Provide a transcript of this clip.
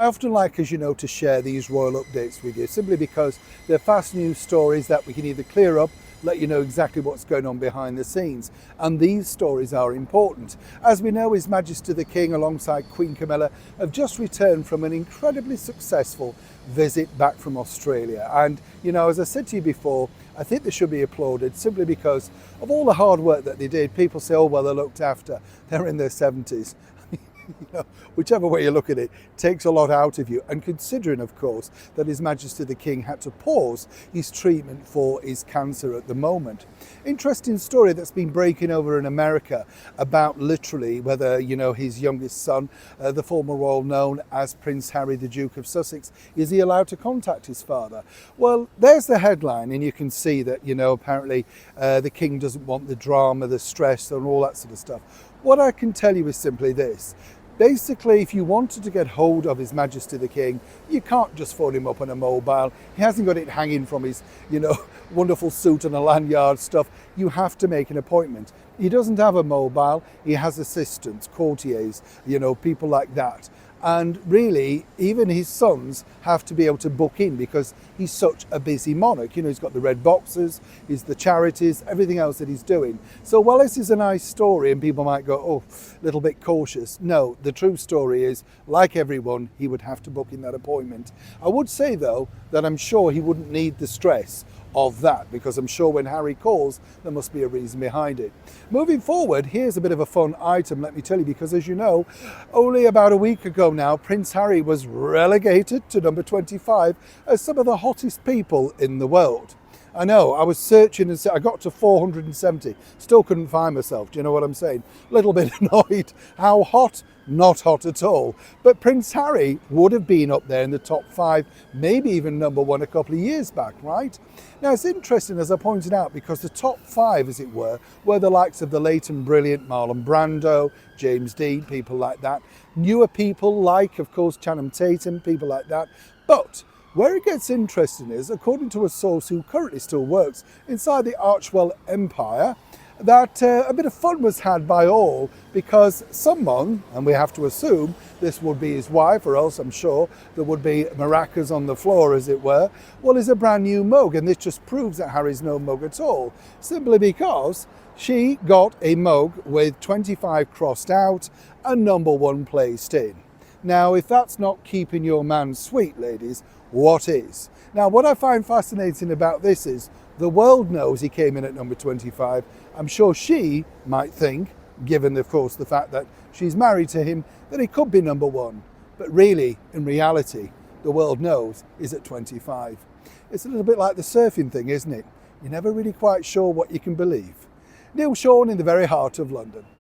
I often like, as you know, to share these royal updates with you, simply because they're fast news stories that we can either clear up, let you know exactly what's going on behind the scenes. And these stories are important. As we know, His Majesty the King alongside Queen Camilla have just returned from an incredibly successful visit back from Australia. And, you know, as I said to you before, I think they should be applauded simply because of all the hard work that they did. People say, oh, well, they're looked after. They're in their 70s. You know, whichever way you look at it, takes a lot out of you. And considering, of course, that His Majesty the King had to pause his treatment for his cancer at the moment. Interesting story that's been breaking over in America about literally whether, you know, his youngest son, the former royal known as Prince Harry, the Duke of Sussex, is he allowed to contact his father? Well, there's the headline, and you can see that, you know, apparently the King doesn't want the drama, the stress, and all that sort of stuff. What I can tell you is simply this. Basically, if you wanted to get hold of His Majesty the King, you can't just phone him up on a mobile. He hasn't got it hanging from his, you know, wonderful suit and a lanyard stuff. You have to make an appointment. He doesn't have a mobile. He has assistants, courtiers, you know, people like that. And really, even his sons have to be able to book in because he's such a busy monarch. You know, he's got the red boxes, he's the charities, everything else that he's doing. So while this is a nice story and people might go, oh, a little bit cautious. No, the true story is, like everyone, he would have to book in that appointment. I would say, though, that I'm sure he wouldn't need the stress of that, because I'm sure when Harry calls, there must be a reason behind it. Moving forward, here's a bit of a fun item, let me tell you, because as you know, only about a week ago now, Prince Harry was relegated to number 25 as some of the hottest people in the world. I know, I was searching and I got to 470, still couldn't find myself, do you know what I'm saying? A little bit annoyed. How hot? Not hot at all. But Prince Harry would have been up there in the top 5, maybe even number 1 a couple of years back, right? Now it's interesting, as I pointed out, because the top 5, as it were the likes of the late and brilliant Marlon Brando, James Dean, people like that. Newer people like, of course, Channing Tatum, people like that. But where it gets interesting is, according to a source who currently still works inside the Archewell Empire, that a bit of fun was had by all because someone, and we have to assume this would be his wife, or else I'm sure there would be maracas on the floor, as it were, well, is a brand new mug, and this just proves that Harry's no mug at all, simply because she got a mug with 25 crossed out and number 1 placed in. Now, if that's not keeping your man sweet, ladies, what is? Now, what I find fascinating about this is the world knows he came in at number 25. I'm sure she might think, given, of course, the fact that she's married to him, that he could be number 1. But really, in reality, the world knows he's at 25. It's a little bit like the surfing thing, isn't it? You're never really quite sure what you can believe. Neil Sean in the very heart of London.